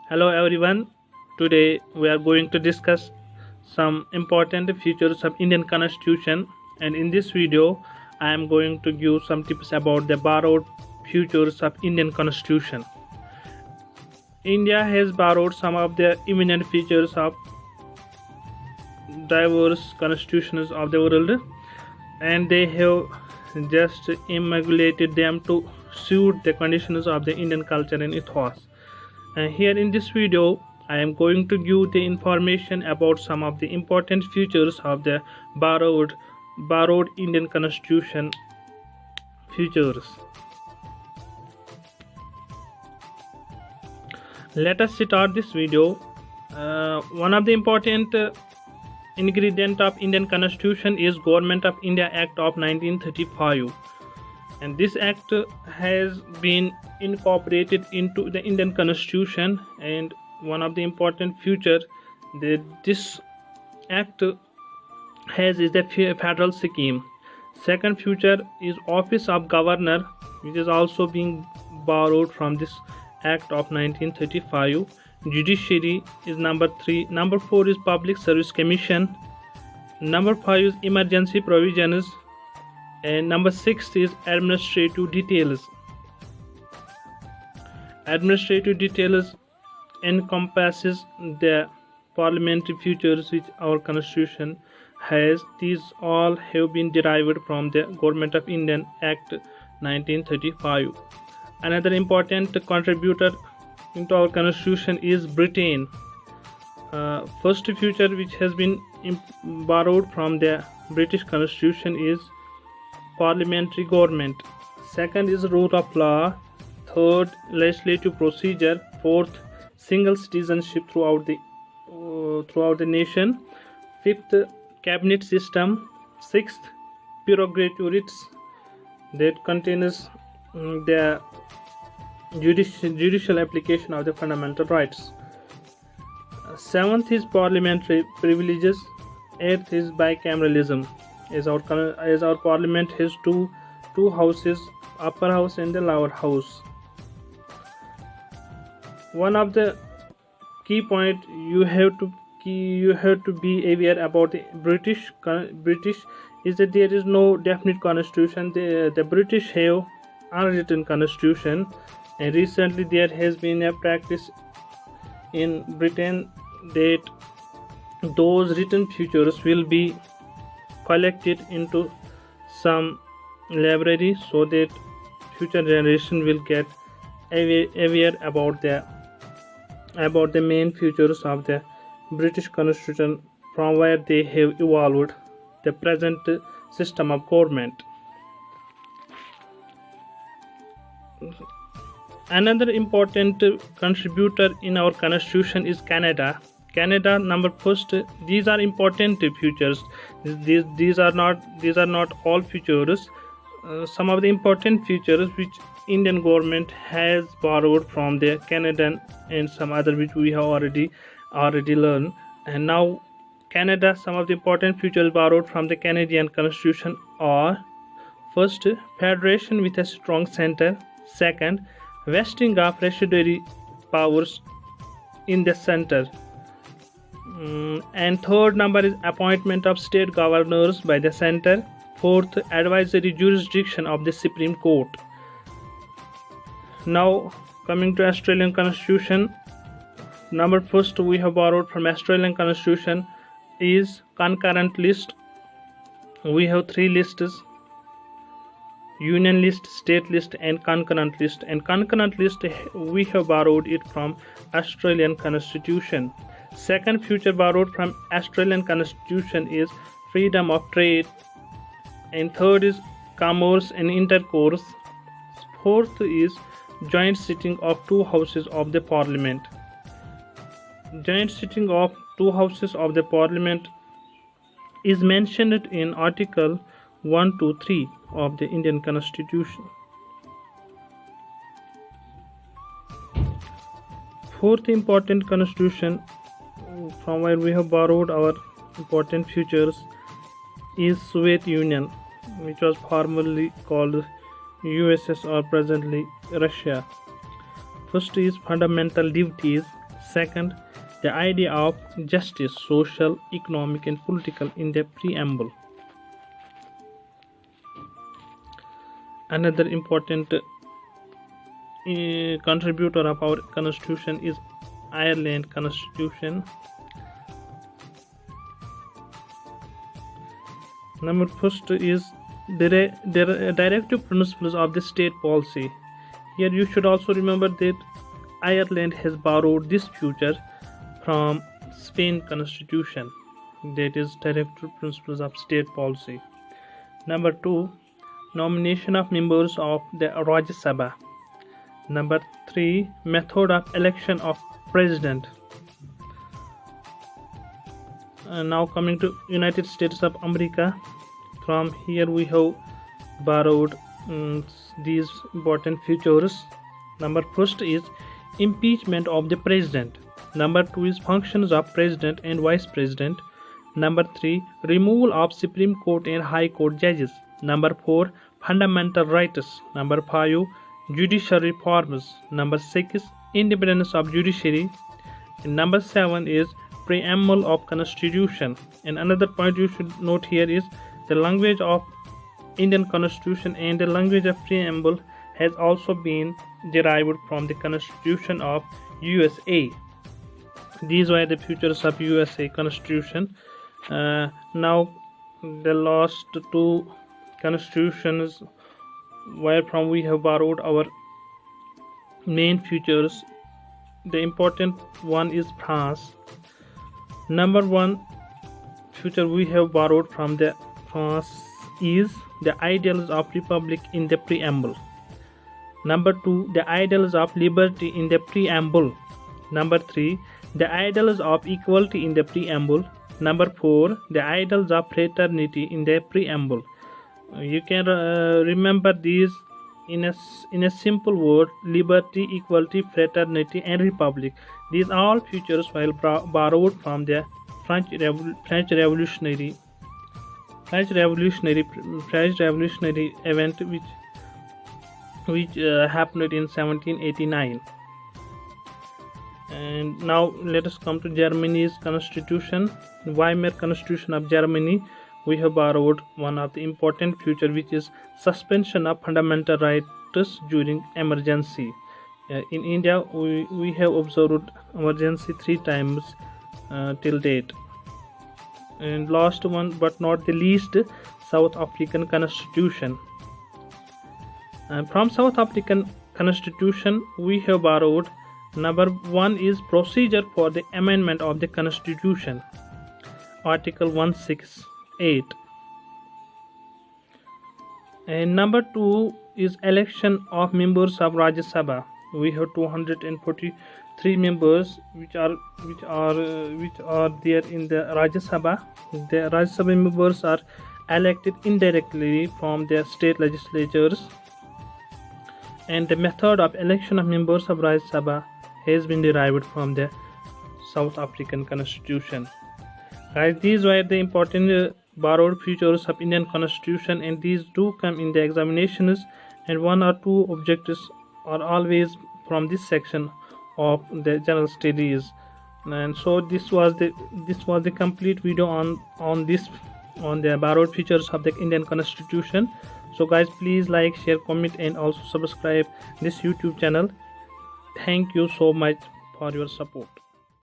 Hello everyone. Today we are going to discuss some important features of Indian Constitution, and in this video I am going to give some tips about the borrowed features of Indian Constitution. India has borrowed some of the eminent features of diverse constitutions of the world, and they have just emulated them to suit the conditions of the Indian culture and ethos. And here in this video, I am going to give the information about some of the important features of the borrowed Indian Constitution features. Let us start this video. One of the important ingredient of Indian Constitution is Government of India Act of 1935, and this act has been incorporated into the Indian Constitution, and one of the important feature that this act has is the federal scheme. Second feature is Office of Governor, which is also being borrowed from this act of 1935. Judiciary is number 3. Number 4 is Public Service Commission. Number 5 is Emergency Provisions, and number 6 is Administrative Details. Administrative details encompasses the parliamentary features which our constitution has. These all have been derived from the Government of India Act 1935. Another important contributor into our constitution is Britain. First feature which has been borrowed from the British constitution is parliamentary government. Second is rule of law. Third, legislative procedure. Fourth, single citizenship throughout the nation. Fifth, cabinet system. Sixth, prerogative that contains the judicial application of the fundamental rights. Seventh is parliamentary privileges. Eighth is bicameralism, as our parliament has two houses, upper house and the lower house. One of the key point you have to be aware about the British is that there is no definite constitution. The British have unwritten constitution, and recently there has been a practice in Britain that those written features will be collected into some library so that future generation will get aware about the main features of the British Constitution, from where they have evolved the present system of government. Another important contributor in our constitution is Canada. Canada, number first. These are important features. These are not all features. Some of the important features which Indian government has borrowed from the Canadian, and some other which we have already learned. And now Canada, some of the important features borrowed from the Canadian constitution are: first, federation with a strong center. Second, vesting of residuary powers in the center. And third number is appointment of state governors by the center. Fourth, advisory jurisdiction of the Supreme Court. Now coming to Australian Constitution, number first we have borrowed from Australian Constitution is concurrent list. We have 3 lists: union list, state list, and concurrent list. And concurrent list we have borrowed it from Australian Constitution. Second feature borrowed from Australian Constitution is freedom of trade, and third is commerce and intercourse. Fourth is joint sitting of 2 houses of the parliament. Joint sitting of 2 houses of the parliament is mentioned in Article 1 to 3 of the Indian Constitution. Fourth important constitution from where we have borrowed our important features is Soviet Union, which was formerly called USSR, presently Russia. First is fundamental duties. Second, the idea of justice, social, economic and political in the preamble. Another important contributor of our constitution is Ireland constitution. Number first is directive principles of the state policy. Here you should also remember that Ireland has borrowed this feature from Spain constitution, that is directive principles of state policy. Number 2, nomination of members of the Rajya Sabha. Number 3, method of election of president. Now coming to United States of America, from here we have borrowed these important features. Number first is impeachment of the president. Number 2 is functions of president and vice president. Number 3, removal of Supreme Court and High Court judges. Number 4, fundamental rights. Number 5, judicial reforms. Number 6, independence of judiciary. And number 7 is preamble of constitution. And another point you should note here is the language of Indian constitution and the language of preamble has also been derived from the constitution of USA. These were the features of USA constitution. Now the last two constitutions wherefrom we have borrowed our main features. The important one is France. Number 1 feature we have borrowed from the France is the ideals of republic in the preamble. Number 2, the ideals of liberty in the preamble. Number 3, the ideals of equality in the preamble. Number 4, the ideals of fraternity in the preamble. You can remember these in a simple word: liberty, equality, fraternity and republic. These all features were borrowed from the French Revolutionary event which happened in 1789. And now let us come to Germany's constitution. Weimar Constitution of Germany. We have borrowed one of the important feature, which is suspension of fundamental rights during emergency. In India, we have observed emergency 3 times till date. And last one but not the least, South African constitution. From South African constitution we have borrowed number 1 is procedure for the amendment of the constitution, article 168, and number 2 is election of members of Rajya Sabha. We have 243 members which are there in the Rajya Sabha. The Rajya Sabha members are elected indirectly from their state legislatures, and the method of election of members of Rajya Sabha has been derived from the South African constitution. Guys, these were the important borrowed features of Indian constitution, and these do come in the examinations, and 1 or 2 objectives are always from this section of the general studies. And so this was the complete video on the borrowed features of the Indian constitution. So guys, please like, share, comment and also subscribe this YouTube channel. Thank you so much for your support.